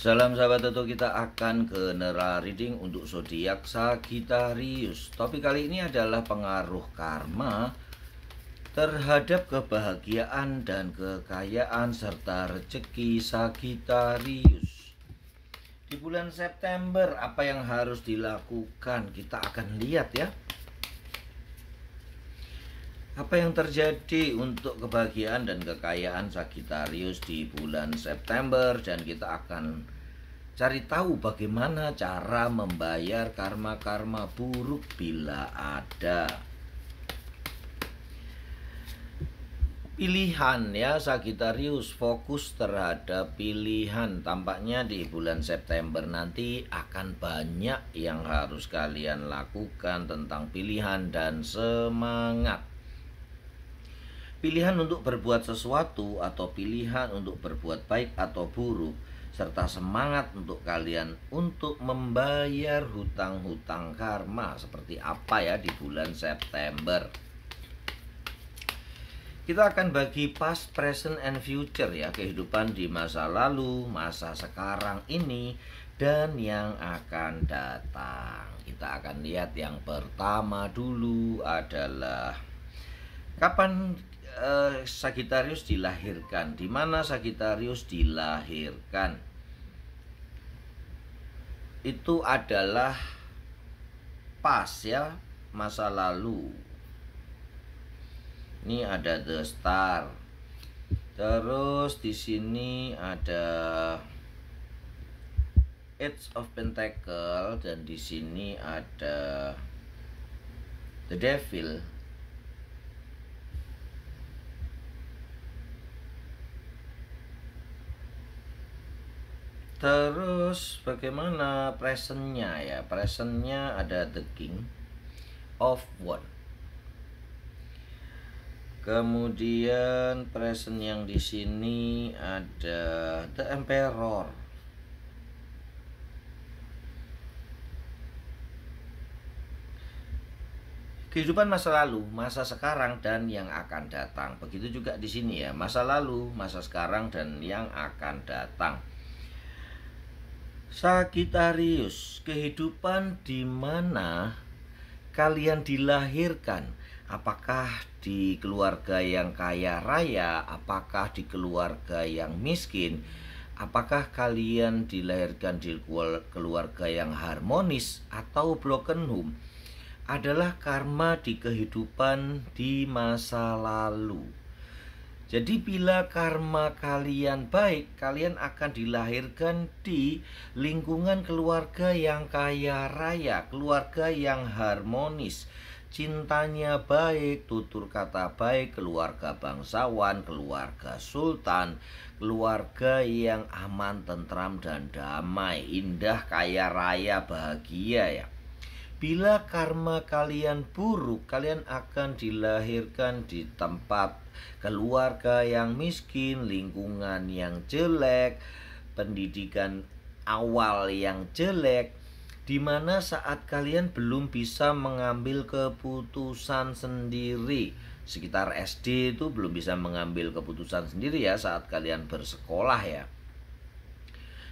Salam sahabat Toto, kita akan ke general reading untuk zodiak Sagittarius. Topik kali ini adalah pengaruh karma terhadap kebahagiaan dan kekayaan serta rezeki Sagittarius. Di bulan September apa yang harus dilakukan? Kita akan lihat ya. Apa yang terjadi untuk kebahagiaan dan kekayaan Sagittarius di bulan September, dan kita akan cari tahu bagaimana cara membayar karma-karma buruk bila ada. Pilihan ya, Sagittarius fokus terhadap pilihan. Tampaknya di bulan September nanti akan banyak yang harus kalian lakukan tentang pilihan dan semangat. Pilihan untuk berbuat sesuatu atau pilihan untuk berbuat baik atau buruk, serta semangat untuk kalian untuk membayar hutang-hutang karma seperti apa ya di bulan September. Kita akan bagi past, present, and future ya, kehidupan di masa lalu, masa sekarang ini, dan yang akan datang. Kita akan lihat yang pertama dulu adalah kapan Sagittarius dilahirkan. Di mana Sagittarius dilahirkan? Itu adalah pas ya, masa lalu. Ini ada the star. Terus di sini ada Eight of Pentacle, dan di sini ada the devil. Terus bagaimana presentnya ya? Presentnya ada the king of wands. Kemudian present yang di sini ada the emperor. Kehidupan masa lalu, masa sekarang, dan yang akan datang. Begitu juga di sini ya, masa lalu, masa sekarang, dan yang akan datang. Sagittarius, kehidupan di mana kalian dilahirkan. Apakah di keluarga yang kaya raya? Apakah di keluarga yang miskin? Apakah kalian dilahirkan di keluarga yang harmonis atau broken home? Adalah karma di kehidupan di masa lalu. Jadi bila karma kalian baik, kalian akan dilahirkan di lingkungan keluarga yang kaya raya, keluarga yang harmonis, cintanya baik, tutur kata baik, keluarga bangsawan, keluarga sultan, keluarga yang aman, tentram, dan damai, indah, kaya raya, bahagia ya. Bila karma kalian buruk, kalian akan dilahirkan di tempat keluarga yang miskin, lingkungan yang jelek, pendidikan awal yang jelek, di mana saat kalian belum bisa mengambil keputusan sendiri. Sekitar SD itu belum bisa mengambil keputusan sendiri ya saat kalian bersekolah ya.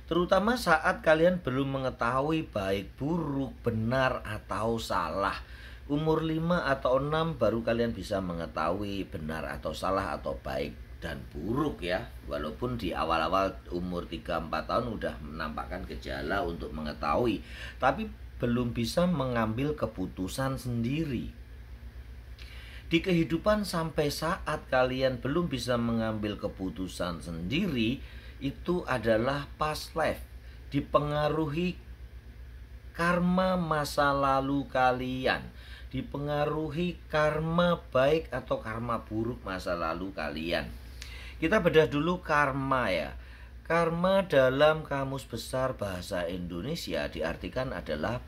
Terutama saat kalian belum mengetahui baik buruk, benar atau salah. Umur 5 atau 6 baru kalian bisa mengetahui benar atau salah atau baik dan buruk ya. Walaupun di awal-awal umur 3-4 tahun udah menampakkan gejala untuk mengetahui, tapi belum bisa mengambil keputusan sendiri. Di kehidupan sampai saat kalian belum bisa mengambil keputusan sendiri, itu adalah past life, dipengaruhi karma masa lalu kalian, dipengaruhi karma baik atau karma buruk masa lalu kalian. Kita bedah dulu karma ya. Karma dalam Kamus Besar Bahasa Indonesia diartikan adalah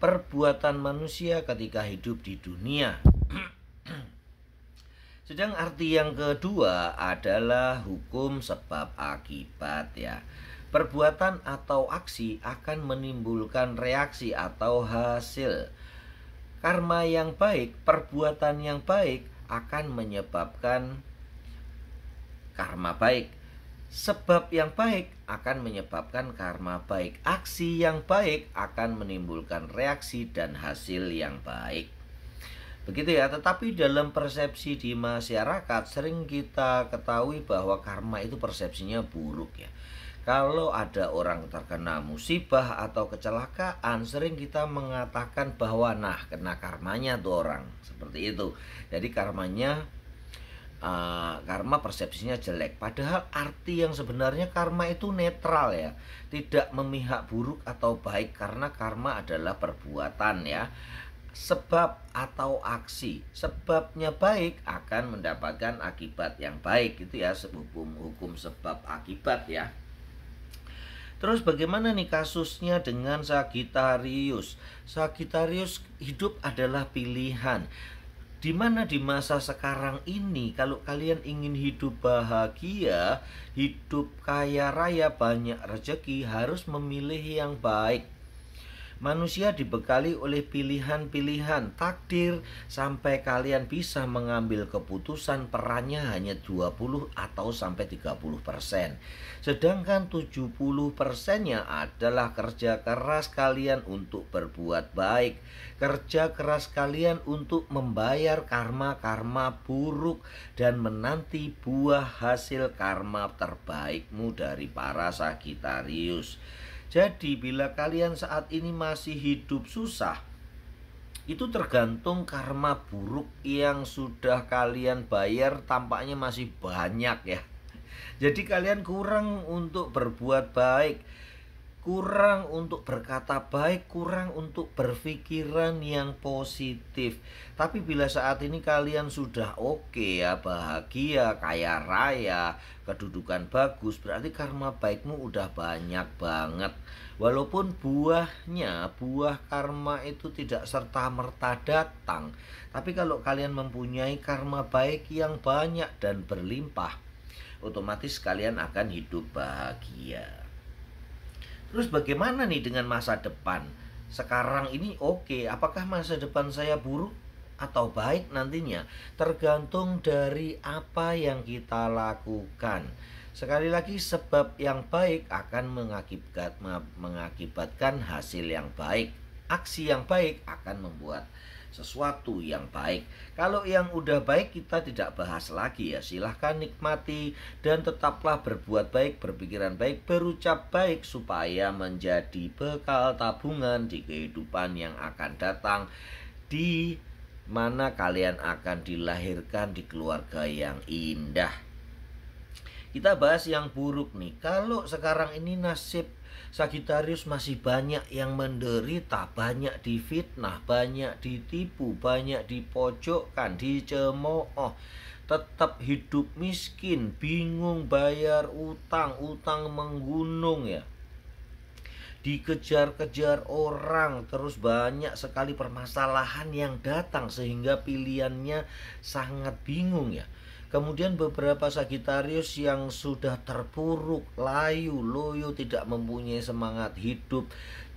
perbuatan manusia ketika hidup di dunia. Sedang arti yang kedua adalah hukum sebab akibat ya. Perbuatan atau aksi akan menimbulkan reaksi atau hasil. Karma yang baik, perbuatan yang baik akan menyebabkan karma baik. Sebab yang baik akan menyebabkan karma baik. Aksi yang baik akan menimbulkan reaksi dan hasil yang baik. Begitu ya, tetapi dalam persepsi di masyarakat sering kita ketahui bahwa karma itu persepsinya buruk ya. Kalau ada orang terkena musibah atau kecelakaan, sering kita mengatakan bahwa nah kena karmanya tuh orang. Seperti itu. Jadi karma persepsinya jelek. Padahal arti yang sebenarnya karma itu netral ya. Tidak memihak buruk atau baik, karena karma adalah perbuatan ya. Sebab atau aksi. Sebabnya baik akan mendapatkan akibat yang baik. Itu ya hukum sebab akibat ya. Terus bagaimana nih kasusnya dengan Sagittarius? Sagittarius, hidup adalah pilihan. Dimana di masa sekarang ini, kalau kalian ingin hidup bahagia, hidup kaya raya, banyak rezeki, harus memilih yang baik. Manusia dibekali oleh pilihan-pilihan takdir, sampai kalian bisa mengambil keputusan perannya hanya 20 atau sampai 30%. Sedangkan 70%-nya adalah kerja keras kalian untuk berbuat baik. Kerja keras kalian untuk membayar karma-karma buruk dan menanti buah hasil karma terbaikmu dari para Sagittarius. Jadi bila kalian saat ini masih hidup susah, itu tergantung karma buruk yang sudah kalian bayar, tampaknya masih banyak ya. Jadi kalian kurang untuk berbuat baik, kurang untuk berkata baik, kurang untuk berpikiran yang positif. Tapi bila saat ini kalian sudah oke ya, bahagia, kaya raya, kedudukan bagus, berarti karma baikmu udah banyak banget. Walaupun buah karma itu tidak serta-merta datang, tapi kalau kalian mempunyai karma baik yang banyak dan berlimpah, otomatis kalian akan hidup bahagia. Terus bagaimana nih dengan masa depan? Sekarang ini oke, apakah masa depan saya buruk atau baik nantinya? Tergantung dari apa yang kita lakukan. Sekali lagi, sebab yang baik akan mengakibatkan hasil yang baik. Aksi yang baik akan membuat sesuatu yang baik. Kalau yang udah baik kita tidak bahas lagi ya. Silahkan nikmati dan tetaplah berbuat baik, berpikiran baik, berucap baik, supaya menjadi bekal tabungan di kehidupan yang akan datang, di mana kalian akan dilahirkan di keluarga yang indah. Kita bahas yang buruk nih. Kalau sekarang ini nasib Sagittarius masih banyak yang menderita, banyak difitnah, banyak ditipu, banyak dipojokkan, dicemooh, tetap hidup miskin, bingung bayar utang, utang menggunung ya. Dikejar-kejar orang, terus banyak sekali permasalahan yang datang sehingga pilihannya sangat bingung ya. Kemudian beberapa Sagittarius yang sudah terpuruk, layu, loyo, tidak mempunyai semangat hidup,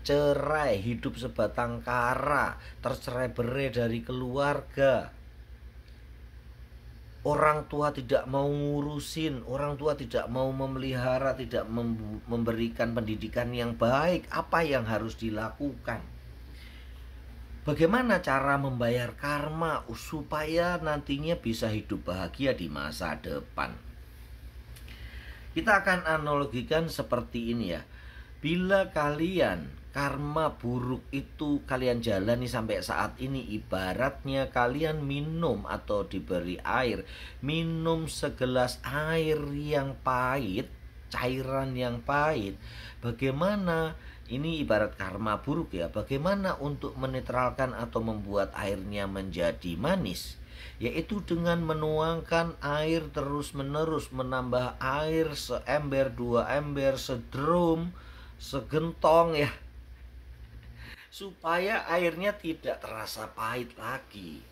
cerai, hidup sebatang kara, tercerai-berai dari keluarga. Orang tua tidak mau ngurusin, orang tua tidak mau memelihara, tidak memberikan pendidikan yang baik. Apa yang harus dilakukan? Bagaimana cara membayar karma supaya nantinya bisa hidup bahagia di masa depan? Kita akan analogikan seperti ini ya. Bila kalian karma buruk itu kalian jalani sampai saat ini, ibaratnya kalian minum atau diberi air, minum segelas air yang pahit, cairan yang pahit. Bagaimana? Ini ibarat karma buruk ya. Bagaimana untuk menetralkan atau membuat airnya menjadi manis? Yaitu dengan menuangkan air terus menerus, menambah air seember, 2 ember, sedrum, segentong ya, supaya airnya tidak terasa pahit lagi.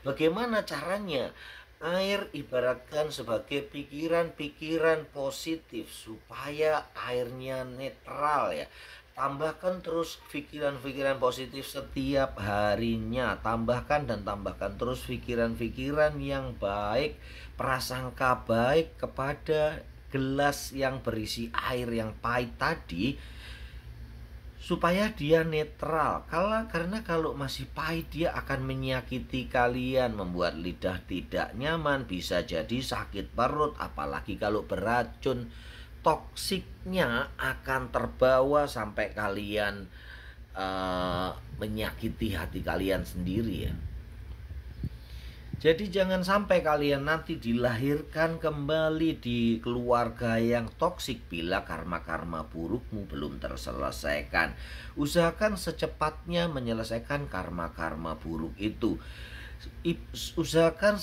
Bagaimana caranya? Air ibaratkan sebagai pikiran-pikiran positif supaya airnya netral ya. Tambahkan terus pikiran-pikiran positif setiap harinya. Tambahkan dan tambahkan terus pikiran-pikiran yang baik, prasangka baik kepada gelas yang berisi air yang pahit tadi supaya dia netral. Karena kalau masih pahit dia akan menyakiti kalian, membuat lidah tidak nyaman, bisa jadi sakit perut, apalagi kalau beracun. Toksiknya akan terbawa sampai kalian menyakiti hati kalian sendiri ya. Jadi jangan sampai kalian nanti dilahirkan kembali di keluarga yang toksik bila karma-karma burukmu belum terselesaikan. Usahakan secepatnya menyelesaikan karma-karma buruk itu. Usahakan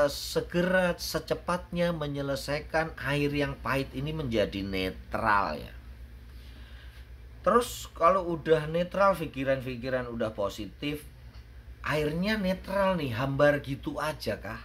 segera secepatnya menyelesaikan air yang pahit ini menjadi netral ya. Terus kalau udah netral, pikiran-pikiran udah positif, airnya netral nih, hambar gitu aja kah?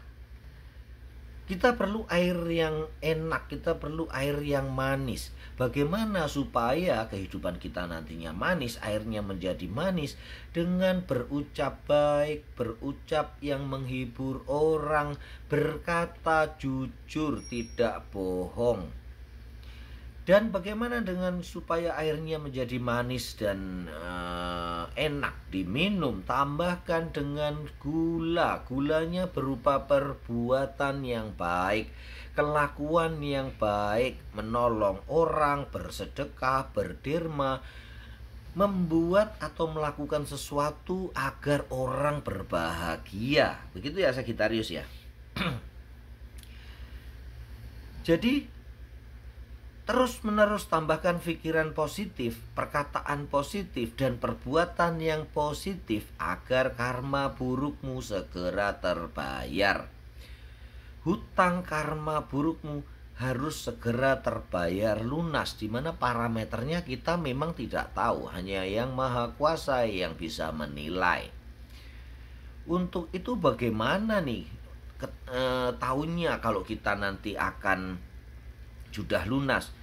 Kita perlu air yang enak, kita perlu air yang manis. Bagaimana supaya kehidupan kita nantinya manis, airnya menjadi manis? Dengan berucap baik, berucap yang menghibur orang, berkata jujur, tidak bohong. Dan bagaimana dengan supaya airnya menjadi manis dan enak diminum? Tambahkan dengan gula. Gulanya berupa perbuatan yang baik, kelakuan yang baik, menolong orang, bersedekah, berderma, membuat atau melakukan sesuatu agar orang berbahagia. Begitu ya Sagittarius ya. Jadi terus-menerus tambahkan pikiran positif, perkataan positif, dan perbuatan yang positif agar karma burukmu segera terbayar. Hutang karma burukmu harus segera terbayar lunas, di mana parameternya kita memang tidak tahu, hanya Yang Maha Kuasa yang bisa menilai. Untuk itu bagaimana nih tahunnya kalau kita nanti akan sudah lunas?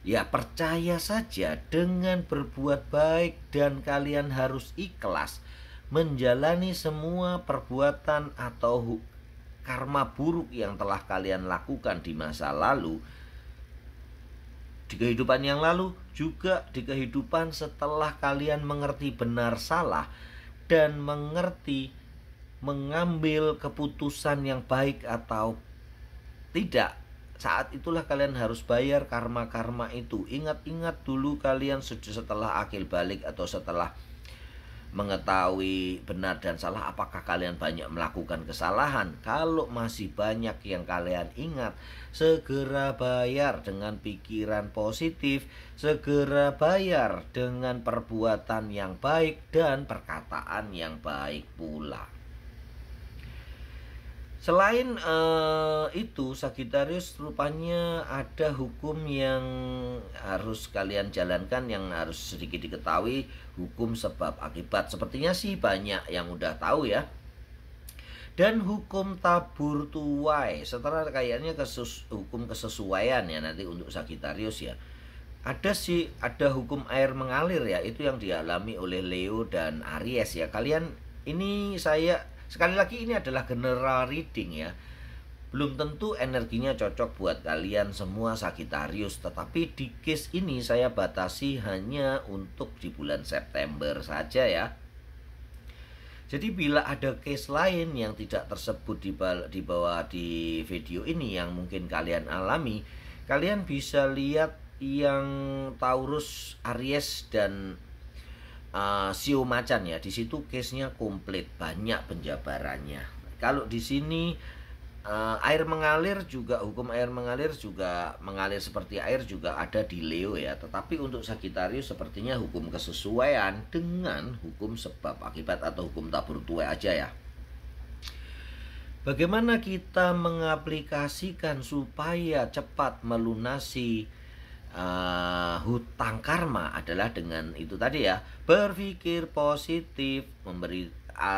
Ya percaya saja dengan berbuat baik dan kalian harus ikhlas menjalani semua perbuatan atau karma buruk yang telah kalian lakukan di masa lalu, di kehidupan yang lalu, juga di kehidupan setelah kalian mengerti benar salah dan mengerti mengambil keputusan yang baik atau tidak. Saat itulah kalian harus bayar karma-karma itu. Ingat-ingat dulu kalian setelah akil balik atau setelah mengetahui benar dan salah, apakah kalian banyak melakukan kesalahan? Kalau masih banyak yang kalian ingat, segera bayar dengan pikiran positif, segera bayar dengan perbuatan yang baik dan perkataan yang baik pula. Selain itu, Sagittarius, rupanya ada hukum yang harus kalian jalankan, yang harus sedikit diketahui, hukum sebab akibat. Sepertinya sih banyak yang udah tahu ya. Dan hukum tabur tuai, setelah kayaknya hukum kesesuaian ya nanti untuk Sagittarius ya. Ada hukum air mengalir ya, itu yang dialami oleh Leo dan Aries ya. Kalian ini sekali lagi ini adalah general reading ya. Belum tentu energinya cocok buat kalian semua Sagittarius, tetapi di case ini saya batasi hanya untuk di bulan September saja ya. Jadi bila ada case lain yang tidak tersebut di bawah di video ini yang mungkin kalian alami, kalian bisa lihat yang Taurus, Aries dan Sio Macan ya. Di situ case-nya komplit, banyak penjabarannya. Kalau di sini air mengalir juga, hukum air mengalir juga, mengalir seperti air juga ada di Leo ya. Tetapi untuk Sagittarius sepertinya hukum kesesuaian dengan hukum sebab akibat atau hukum tabur tuai aja ya. Bagaimana kita mengaplikasikan supaya cepat melunasi hutang karma adalah dengan itu tadi ya, berpikir positif, memberi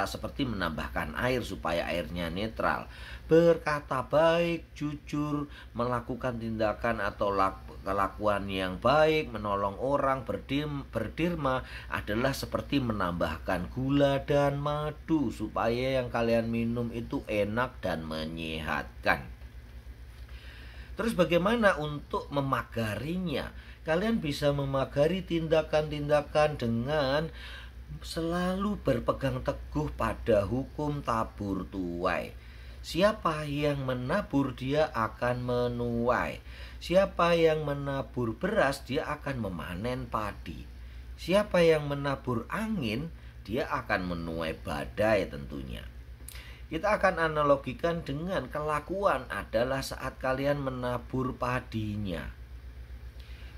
seperti menambahkan air supaya airnya netral, berkata baik, jujur, melakukan tindakan atau kelakuan yang baik, menolong orang, berderma adalah seperti menambahkan gula dan madu supaya yang kalian minum itu enak dan menyehatkan. Terus bagaimana untuk memagarinya? Kalian bisa memagari tindakan-tindakan dengan selalu berpegang teguh pada hukum tabur tuai. Siapa yang menabur dia akan menuai. Siapa yang menabur beras dia akan memanen padi. Siapa yang menabur angin dia akan menuai badai tentunya. Kita akan analogikan dengan kelakuan adalah saat kalian menabur padinya.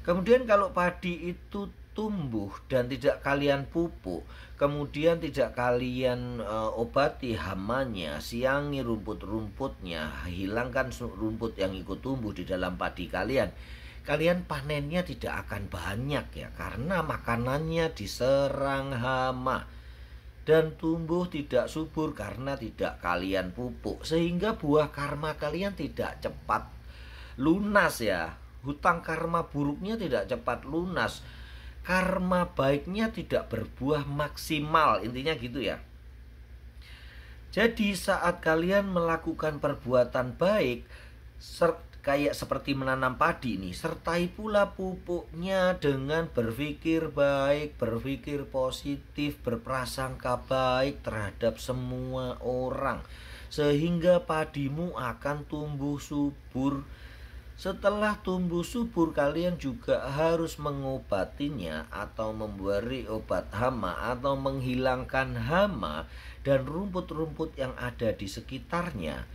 Kemudian kalau padi itu tumbuh dan tidak kalian pupuk, kemudian tidak kalian obati hamanya, siangi rumput-rumputnya, hilangkan rumput yang ikut tumbuh di dalam padi kalian, kalian panennya tidak akan banyak ya, karena makanannya diserang hama dan tumbuh tidak subur karena tidak kalian pupuk, sehingga buah karma kalian tidak cepat lunas ya. Hutang karma buruknya tidak cepat lunas, karma baiknya tidak berbuah maksimal, intinya gitu ya. Jadi saat kalian melakukan perbuatan baik, kayak seperti menanam padi nih, sertai pula pupuknya dengan berpikir baik, berpikir positif, berprasangka baik terhadap semua orang, sehingga padimu akan tumbuh subur. Setelah tumbuh subur, kalian juga harus mengobatinya atau memberi obat hama atau menghilangkan hama dan rumput-rumput yang ada di sekitarnya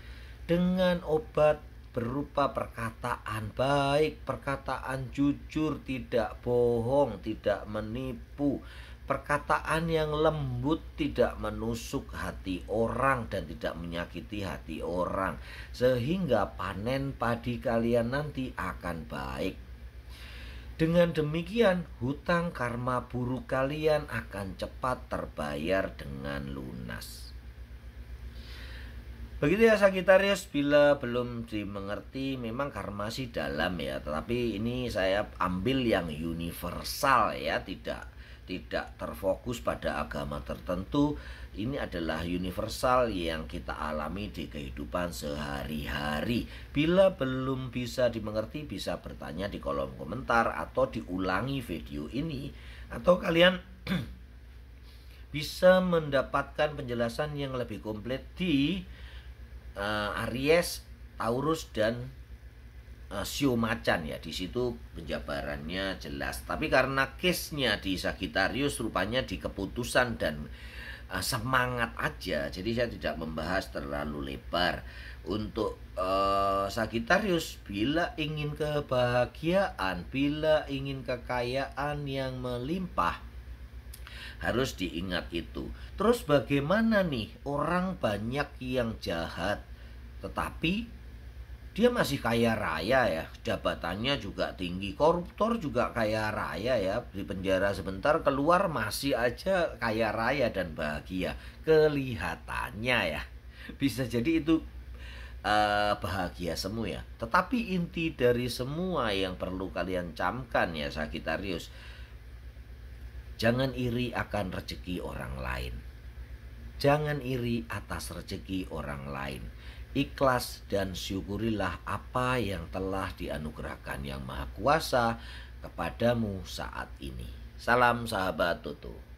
dengan obat berupa perkataan baik, perkataan jujur, tidak bohong, tidak menipu, perkataan yang lembut, tidak menusuk hati orang dan tidak menyakiti hati orang, sehingga panen padi kalian nanti akan baik. Dengan demikian, hutang karma buruk kalian akan cepat terbayar dengan lunas. Begitu ya Sagitarius, bila belum dimengerti memang karma sih dalam ya, tetapi ini saya ambil yang universal ya, tidak terfokus pada agama tertentu. Ini adalah universal yang kita alami di kehidupan sehari-hari. Bila belum bisa dimengerti bisa bertanya di kolom komentar atau diulangi video ini, atau kalian bisa mendapatkan penjelasan yang lebih komplit di Aries, Taurus dan Sio Macan ya. Di situ penjabarannya jelas. Tapi karena case-nya di Sagittarius rupanya di keputusan dan semangat aja, jadi saya tidak membahas terlalu lebar. Untuk Sagittarius, bila ingin kebahagiaan, bila ingin kekayaan yang melimpah, harus diingat itu. Terus bagaimana nih orang banyak yang jahat tetapi dia masih kaya raya ya, jabatannya juga tinggi, koruptor juga kaya raya ya, di penjara sebentar keluar masih aja kaya raya dan bahagia kelihatannya ya. Bisa jadi itu bahagia semua ya. Tetapi inti dari semua yang perlu kalian camkan ya Sagittarius, jangan iri akan rezeki orang lain. Jangan iri atas rezeki orang lain. Ikhlas dan syukurilah apa yang telah dianugerahkan Yang Maha Kuasa kepadamu saat ini. Salam sahabat Toto.